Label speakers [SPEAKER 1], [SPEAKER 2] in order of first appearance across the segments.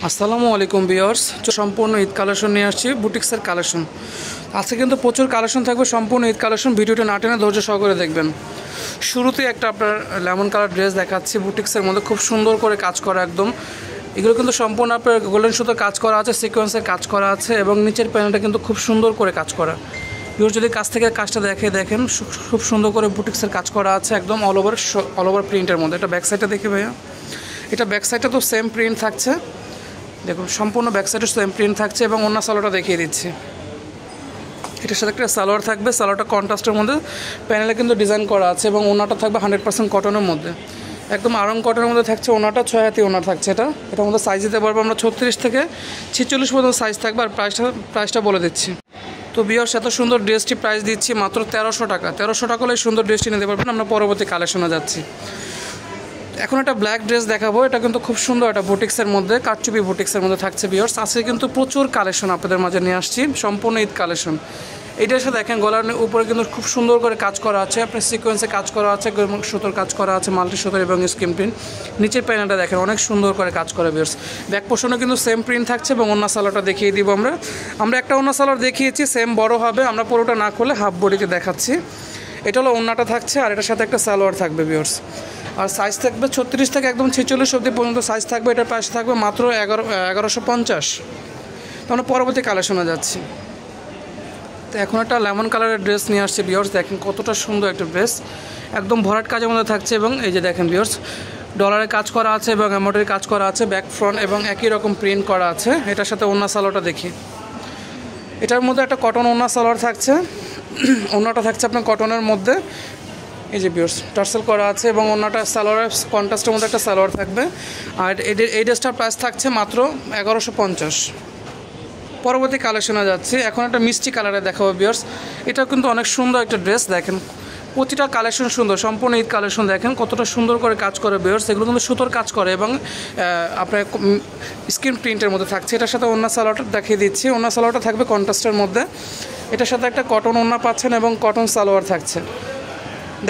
[SPEAKER 1] আসসালামু আলাইকুম ভিউয়ার্স, সম্পূর্ণ ঈদ কালেকশন নিয়ে আসছি বুটিক্সের কালেকশন। আজকে কিন্তু প্রচুর কালেকশন থাকবে, সম্পূর্ণ ঈদ কালেকশন। ভিডিওটা না টেনে ধৈর্য সহকারে দেখবেন। শুরুতেই একটা আপনার লেমন কালার ড্রেস দেখাচ্ছি বুটিক্সের মধ্যে, খুব সুন্দর করে কাজ করা একদম। এগুলো কিন্তু সম্পূর্ণ আপনার গোল্ডেন সুতোর কাজ করা আছে, সিকোয়েন্সের কাজ করা আছে এবং নিচের প্যানেলটা কিন্তু খুব সুন্দর করে কাজ করা। ভিউয়ার্স যদি কাছ থেকে কাজটা দেখেন, খুব সুন্দর করে বুটিক্সের কাজ করা আছে একদম অল ওভার প্রিন্টের মধ্যে। এটা ব্যাক সাইডটা দেখি ভাইয়া, এটা ব্যাক সাইডটা তো সেম প্রিন্ট থাকছে, দেখুন সম্পূর্ণ ব্যাক সাইডে সেম প্রিন্ট থাকছে এবং অন্য সালোয়ারটা দেখিয়ে দিচ্ছি। এটার সাথে একটা সালোয়ার থাকবে, সালোয়ারটা কন্ট্রাস্টের মধ্যে প্যানেলে কিন্তু ডিজাইন করা আছে এবং ওনাটা থাকবে 100% কটনের মধ্যে, একদম আরং কটনের মধ্যে থাকছে। ওনাটা 6 হাতি ওনার থাকছে। এটার মধ্যে সাইজ দিতে পারবো আমরা 36 থেকে 46 পর্যন্ত সাইজ থাকবে। আর প্রাইসটা বলে দিচ্ছি। তো ভিউয়ার্স, এত সুন্দর ড্রেসটি প্রাইস দিচ্ছি মাত্র 1300 টাকা। 1300 টাকা হলে সুন্দর ড্রেসটি নিতে পারবেন। আমরা পরবর্তী কালেকশনে যাচ্ছি। এখন একটা ব্ল্যাক ড্রেস দেখাবো, এটা কিন্তু খুব সুন্দর, একটা বুটিক্সের মধ্যে, কারচুপি বুটিক্সের মধ্যে থাকছে ভিউয়ার্স। আজকে কিন্তু প্রচুর কালেকশন আপনাদের মাঝে নিয়ে আসছি, সম্পূর্ণ ঈদ কালেকশন। এই ড্রেসটা দেখেন, গলার উপরে কিন্তু খুব সুন্দর করে কাজ করা আছে, আপনার সিকোয়েন্সে কাজ করা আছে, সুতোর কাজ করা আছে, মাল্টি সুতোর এবং স্কিন প্রিন্ট। নিচের প্যানেলটা দেখেন অনেক সুন্দর করে কাজ করা ভিউয়ার্স। ব্যাক পোর্শনে কিন্তু সেম প্রিন্ট থাকছে এবং ওন্না সালোয়ারটা দেখিয়ে দিব আমরা একটা ওন্না সালোয়ার দেখিয়েছি, সেম বড় হবে। আমরা পুরোটা না করলে হাফ বডিতে দেখাচ্ছি। এটা হলো ওন্নাটা থাকছে আর এটার সাথে একটা সালোয়ার থাকবে ভিউয়ার্স। আর সাইজ থাকবে 36 থেকে একদম 46 অবধি পর্যন্ত সাইজ থাকবে। এটার প্রাইস থাকবে মাত্র 1150। তো আমরা পরবর্তী কালেকশনে যাচ্ছি। তো এখন একটা লেমন কালারের ড্রেস নিয়ে আসছে ভিউয়ার্স। দেখেন কতটা সুন্দর একটা ড্রেস, একদম ভরাট কাজের মধ্যে থাকছে এবং এই যে দেখেন ভিউয়ার্স, ডলারের কাজ করা আছে এবং এমব্রয়ডারি কাজ করা আছে, ব্যাক ফ্রন্ট এবং একই রকম প্রিন্ট করা আছে। এটার সাথে ওন্না সালোয়ারটা দেখি। এটার মধ্যে একটা কটন ওন্না সালোয়ার থাকছে, ওন্নাটা থাকছে আপনার কটনের মধ্যে। এই যে ভিউয়ার্স, টার্সেল করা আছে এবং অন্যটা সালোয়ারের কন্ট্রাস্টের মধ্যে একটা সালোয়ার থাকবে। আর এই ড্রেসটার প্রাইস থাকছে মাত্র 1150। পরবর্তী কালেকশনে যাচ্ছি। এখন একটা মিষ্টি কালারে দেখাবো ভিউয়ার্স। এটা কিন্তু অনেক সুন্দর একটা ড্রেস। দেখেন প্রতিটা কালেকশন সুন্দর, সম্পূর্ণ ঈদ কালেকশন। দেখেন কতটা সুন্দর করে কাজ করে ভিউয়ার্স। এগুলো কিন্তু সুতোর কাজ করে এবং আপনার স্ক্রিন প্রিন্টের মধ্যে থাকছে। এটার সাথে ওন্না সালোয়ারটা দেখিয়ে দিচ্ছি। ওন্না সালোয়ারটা থাকবে কন্ট্রাস্টের মধ্যে। এটার সাথে একটা কটন ওন্না পাচ্ছেন এবং কটন সালোয়ার থাকছে।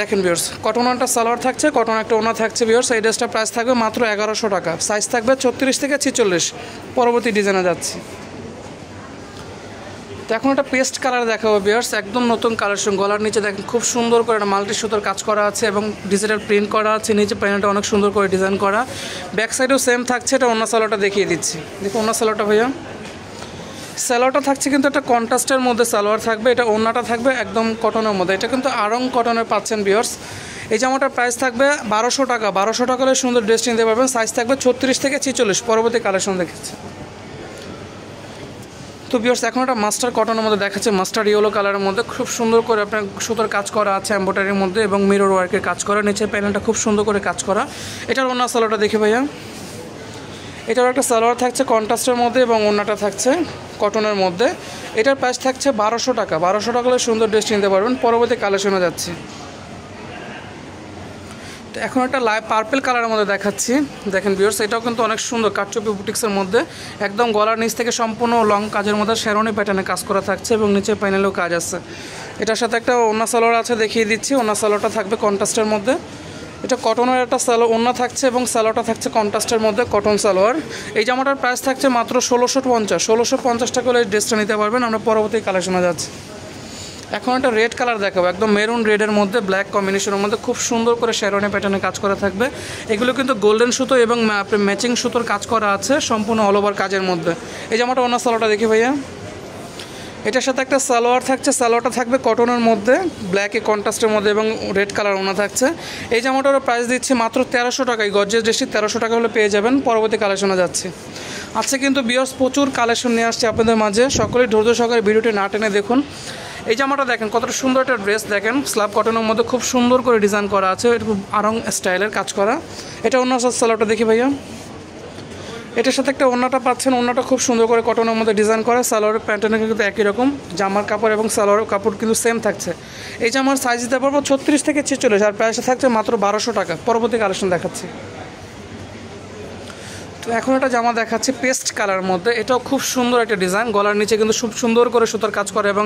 [SPEAKER 1] দেখেন ভিউয়ার্স, কটন একটা সালোয়ার থাকছে, কটন একটা ওনা থাকছে ভিউয়ার্স। এই ড্রেসটার প্রাইস থাকবে মাত্র 1100 টাকা। সাইজ থাকবে 36 থেকে 46। পরবর্তী ডিজাইনে যাচ্ছি। তো এখন একটা পেস্ট কালার দেখাবো ভিউয়ার্স, একদম নতুন কালেকশন। গলার নিচে দেখেন খুব সুন্দর করে একটা মাল্টি সুতোর কাজ করা আছে এবং ডিজিটাল প্রিন্ট করা আছে। নিচে প্যানেলটা অনেক সুন্দর করে ডিজাইন করা, ব্যাক সাইডেও সেম থাকছে। এটা ওনা সালোয়ারটা দেখিয়ে দিচ্ছি। দেখুন ওনা সালোয়ারটা ভাইয়া, সালোয়ারটা থাকছে কিন্তু একটা কন্ট্রাস্টের মধ্যে সালোয়ার থাকবে। এটা ওন্নাটা থাকবে একদম কটনের মধ্যে। এটা কিন্তু আরং কটনের পাচ্ছেন ভিউয়ার্স। এই জামাটার প্রাইস থাকবে 1200 টাকা। 1200 টাকা হলে সুন্দর ড্রেস নিতে পারবেন। সাইজ থাকবে 36 থেকে 46। পরবর্তী কালেকশন দেখেছে। তো ভিউয়ার্স, এখন একটা মাস্টার কটনের মধ্যে দেখাচ্ছে, মাস্টার ইয়েলো কালারের মধ্যে। খুব সুন্দর করে আপনার সুতোর কাজ করা আছে এমব্রয়ডারির মধ্যে এবং মিরর ওয়ার্কের কাজ করা। নিচের প্যানেলটা খুব সুন্দর করে কাজ করা। এটার ওন্না সালোয়ারটা দেখি ভাইয়া। এটার একটা সালোয়ার থাকছে কন্ট্রাস্টের মধ্যে এবং ওন্নাটা থাকছে কটনের মধ্যে। এটার প্রাইস থাকছে 1200 টাকা। 1200 টাকা হলে সুন্দর ড্রেস নিতে পারবেন। পরবর্তী কালেকশনে যাচ্ছি। তো এখন একটা পার্পেল কালারের মধ্যে দেখাচ্ছি। দেখেন ভিউয়ার্স, এটাও কিন্তু অনেক সুন্দর, কারচুপি বুটিক্সের মধ্যে। একদম গলার নিচ থেকে সম্পূর্ণ লং কাজের মধ্যে শেরওয়ানি প্যাটার্নে কাজ করা থাকছে এবং নিচের প্যানেলেও কাজ আছে। এটার সাথে একটা ওন্না সালোয়ার আছে, দেখিয়ে দিচ্ছি। ওন্না সালোয়ারটা থাকবে কন্ট্রাস্টের মধ্যে। এটা কটনের একটা ওন্না থাকছে এবং সালোয়ারটা থাকছে কন্ট্রাস্টের মধ্যে, কটন সালোয়ার। এই জামাটার প্রাইস থাকছে মাত্র 1650। 1650 টাকা হলে এই ড্রেসটা নিতে পারবেন। আমরা পরবর্তী কালেকশনে যাচ্ছি। এখন একটা রেড কালার দেখাবো, একদম মেরুন রেডের মধ্যে, ব্ল্যাক কম্বিনেশনের মধ্যে। খুব সুন্দর করে শেরওয়ানি প্যাটার্নে কাজ করা থাকবে। এগুলো কিন্তু গোল্ডেন সুতো এবং ম্যাচিং সুতোর কাজ করা আছে সম্পূর্ণ অল ওভার কাজের মধ্যে। এই জামাটা ওন্না সালোয়ারটা দেখি ভাইয়া। এটার সাথে একটা সালোয়ার থাকছে, সালোয়ারটা থাকবে কটনের মধ্যে, ব্ল্যাকে কন্ট্রাস্টের মধ্যে এবং রেড কালার ওনা থাকছে। এই জামাটারও প্রাইস দিচ্ছি মাত্র 1300 টাকায়। গর্জিয়াস ড্রেসটি 1300 টাকা হলে পেয়ে যাবেন। পরবর্তী কালেকশনে যাচ্ছি। আজকে কিন্তু ভিউয়ার্স প্রচুর কালেকশন নিয়ে আসছে আপনাদের মাঝে। সকলেই ধৈর্য সহকারে ভিডিওটি না টেনে দেখুন। এই জামাটা দেখেন কতটা সুন্দর একটা ড্রেস। দেখেন স্ল্যাব কটনের মধ্যে খুব সুন্দর করে ডিজাইন করা আছে, এটা খুব আরং স্টাইলের কাজ করা। এটা অন্য সালোয়ারটা দেখি ভাইয়া। এটার সাথে একটা ওন্নাটা পাচ্ছেন, ওন্নাটা খুব সুন্দর করে কটনের মধ্যে ডিজাইন করা। সালোয়ারের প্যান্টার্নে কিন্তু একই রকম, জামার কাপড় এবং সালোয়ারের কাপড় কিন্তু সেম থাকছে। এই জামার সাইজ দিতে পারবো 36 থেকে 46। আর প্রাইসটা থাকছে মাত্র 1200 টাকা। পরবর্তী কালেকশন দেখাচ্ছি। তো এখন একটা জামা দেখাচ্ছি পেস্ট কালার মধ্যে। এটাও খুব সুন্দর একটা ডিজাইন। গলার নিচে কিন্তু খুব সুন্দর করে সুতার কাজ করে এবং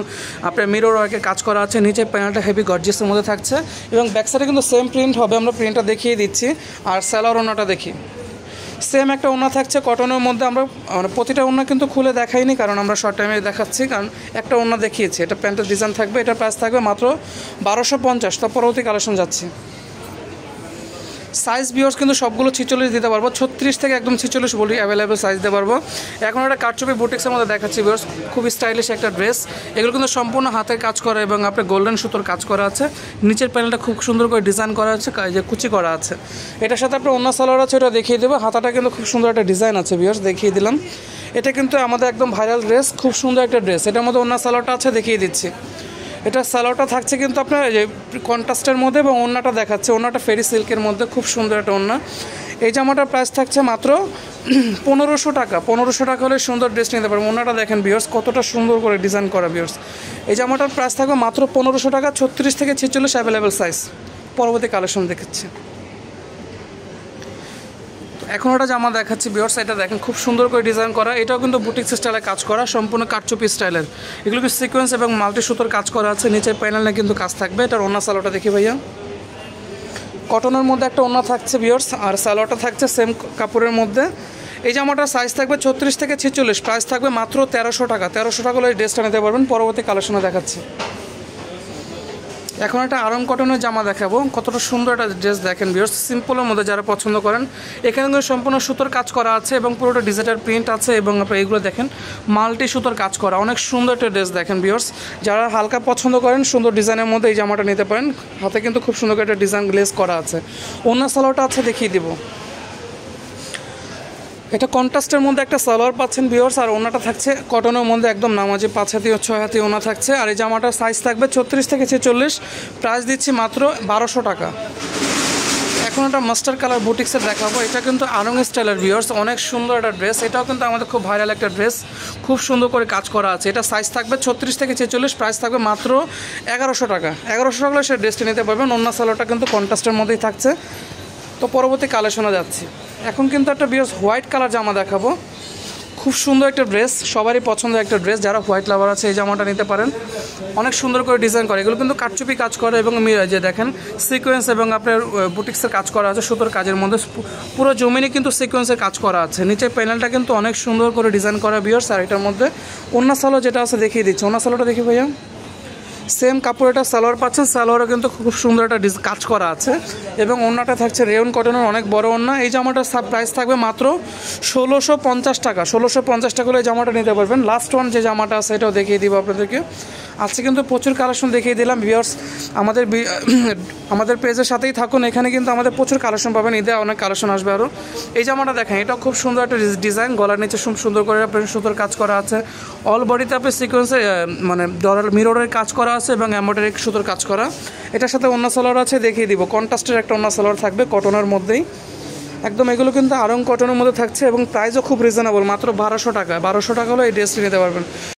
[SPEAKER 1] আপনার মিরর ওয়ার্কের কাজ করা আছে। নিচে প্যানেলটা হেভি গর্জিয়াসের মধ্যে থাকছে এবং ব্যাক সাইডে কিন্তু সেম প্রিন্ট হবে। আমরা প্রিন্টটা দেখিয়ে দিচ্ছি। আর সালোয়ার ওন্নাটা দেখি। সেম একটা ওড়না থাকছে কটনের মধ্যে। আমরা মানে প্রতিটা ওড়না কিন্তু খুলে দেখাইনি, কারণ আমরা শর্ট টাইমে দেখাচ্ছি, কারণ একটা ওড়না দেখিয়েছি। এটা প্যান্টের ডিজাইন থাকবে, এটার প্রাইস থাকবে মাত্র 1250। তো পরবর্তী কালেকশন যাচ্ছি। সাইজ ভিউয়ার্স কিন্তু সবগুলো 46 দিতে পারবো, 36 থেকে একদম 46 বলি অ্যাভেলেবেল সাইজ দিতে পারবো। এখন একটা কারচুপি বুটিক্সের মধ্যে দেখাচ্ছি ভিউয়ার্স, খুব স্টাইলিশ একটা ড্রেস। এগুলো কিন্তু সম্পূর্ণ হাতের কাজ করা এবং আপনার গোল্ডেন সুতোর কাজ করা আছে। নিচের প্যানেলটা খুব সুন্দর করে ডিজাইন করা আছে, যে কুচি করা আছে। এটার সাথে আপনার অন্য সালোয়ার আছে, ওটা দেখিয়ে দেবো। হাতাটা কিন্তু খুব সুন্দর একটা ডিজাইন আছে ভিউয়ার্স, দেখিয়ে দিলাম। এটা কিন্তু আমাদের একদম ভাইরাল ড্রেস, খুব সুন্দর একটা ড্রেস। এটার মধ্যে অন্য সালোয়ারটা আছে, দেখিয়ে দিচ্ছি। এটা সালোয়ারটা থাকছে কিন্তু আপনার যে কন্ট্রাস্টের মধ্যে, এবং ওড়নাটা দেখাচ্ছে, ওড়নাটা ফেরি সিল্কের মধ্যে, খুব সুন্দর একটা ওড়না। এই জামাটার প্রাইস থাকছে মাত্র 1500 টাকা। 1500 টাকা হলে সুন্দর ড্রেস নিতে পারবেন। ওড়নাটা দেখেন ভিউয়ার্স, কতটা সুন্দর করে ডিজাইন করা ভিউয়ার্স। এই জামাটার প্রাইস থাকবে মাত্র 1500 টাকা, 36 থেকে 46 অ্যাভেলেবেল সাইজ। পরবর্তী কালেকশন দেখাচ্ছি। এখন একটা জামা দেখাচ্ছি ভিউয়ার্স, এটা দেখেন খুব সুন্দর করে ডিজাইন করা। এটাও কিন্তু বুটিক স্টাইলে কাজ করা, সম্পূর্ণ কারচুপি স্টাইলের। এগুলো কি সিকোয়েন্স এবং মাল্টি সুতোর কাজ করা আছে। নিচের প্যানেলে কিন্তু কাজ থাকবে। এটার ওড়না সালোয়ারটা দেখি ভাইয়া, কটনের মধ্যে একটা ওড়না থাকছে ভিউয়ার্স, আর সালোয়ারটা থাকছে সেম কাপড়ের মধ্যে। এই জামাটার সাইজ থাকবে 36 থেকে 46, প্রাইস থাকবে মাত্র 1300 টাকা। 1300 টাকা হলে এই ড্রেসটা নিতে পারবেন। পরবর্তী কালেকশনে দেখাচ্ছি। এখন একটা আরং কটনের জামা দেখাবো, কতটা সুন্দর একটা ড্রেস দেখেন ভিউয়ার্স, সিম্পলের মধ্যে যারা পছন্দ করেন। এখানে কিন্তু সম্পূর্ণ সুতোর কাজ করা আছে এবং পুরোটা ডিজিটাল প্রিন্ট আছে, এবং আপনার এইগুলো দেখেন মাল্টি সুতোর কাজ করা, অনেক সুন্দর একটা ড্রেস দেখেন ভিউয়ার্স। যারা হালকা পছন্দ করেন সুন্দর ডিজাইনের মধ্যে এই জামাটা নিতে পারেন। হাতে কিন্তু খুব সুন্দর একটা ডিজাইন গ্লেজ করা আছে। ওড়না সালোয়ারটা আছে, দেখিয়ে দিব। এটা কন্ট্রাস্টের মধ্যে একটা সালোয়ার পাচ্ছেন ভিউয়ার্স, আর ওনাটা থাকছে কটনের মধ্যে একদম নামাজি 5 হাতি ও 6 হাতি ওনা থাকছে। আর এই জামাটার সাইজ থাকবে 36 থেকে 46, প্রাইস দিচ্ছি মাত্র 1200 টাকা। এখন একটা মাস্টার কালার বুটিক্সের দেখাবো। এটা কিন্তু আরং স্টাইলের ভিউয়ার্স, অনেক সুন্দর একটা ড্রেস। এটাও কিন্তু আমাদের খুব ভাইরাল একটা ড্রেস, খুব সুন্দর করে কাজ করা আছে। এটা সাইজ থাকবে 36 থেকে 46, প্রাইস থাকবে মাত্র 1100 টাকা। 1100 টাকা হলে সে ড্রেসটি নিতে পারবেন। অন্য সালোয়ারটা কিন্তু কন্ট্রাস্টের মধ্যেই থাকছে। তো পরবর্তী কালেকশনে যাচ্ছি। এখন কিন্তু একটা ভিউয়ার্স হোয়াইট কালার জামা দেখাবো, খুব সুন্দর একটা ড্রেস, সবারই পছন্দের একটা ড্রেস। যারা হোয়াইট লাভার আছে এই জামাটা নিতে পারেন, অনেক সুন্দর করে ডিজাইন করে। এগুলো কিন্তু কারচুপি কাজ করে এবং যে দেখেন সিকোয়েন্স এবং আপনার বুটিক্সের কাজ করা আছে সুতোর কাজের মধ্যে। পুরো জমিনে কিন্তু সিকোয়েন্সের কাজ করা আছে। নিচের প্যানেলটা কিন্তু অনেক সুন্দর করে ডিজাইন করা ভিউয়ার্স। আর এটার মধ্যে অন্য সালোয়ার যেটা আছে দেখিয়ে দিচ্ছি। অন্য সালোয়ারটা দেখি ভাইয়া, সেম কাপড় এটা সালোয়ার পাচ্ছেন। সালোয়ারও কিন্তু খুব সুন্দর একটা কাজ করা আছে, এবং ওড়নাটা থাকছে রেয়ন কটনের অনেক বড় ওড়না। এই জামাটার প্রাইস থাকবে মাত্র 1650 টাকা। 1650 টাকা হলে এই জামাটা নিতে পারবেন। লাস্ট ওয়ান যে জামাটা আছে এটাও দেখিয়ে দিব আপনাদেরকে। আজকে কিন্তু প্রচুর কালেকশন দেখিয়ে দিলাম ভিউয়ার্স। আমাদের পেজের সাথেই থাকুন, এখানে কিন্তু আমাদের প্রচুর কালেকশন পাবেন। ঈদে অনেক কালেকশন আসবে আরও। এই জামাটা দেখেন, এটাও খুব সুন্দর একটা ডিজাইন, গলার নিচে খুব সুন্দর করে আপনার সুতোর কাজ করা আছে। অল বডিতে আপনার সিকোয়েন্সে মানে মিররের কাজ করা আছে এবং এমব্রয়ডারি সুতোর কাজ করা। এটার সাথে অন্য সালোয়ার আছে, দেখিয়ে দিব। কন্ট্রাস্টের একটা অন্য সালোয়ার থাকবে কটনের মধ্যেই একদম। এগুলো কিন্তু আরং কটনের মধ্যে থাকছে এবং প্রাইসও খুব রিজনেবল, মাত্র 1200 টাকা। 1200 টাকা হলে এই ড্রেসটি নিতে পারবেন।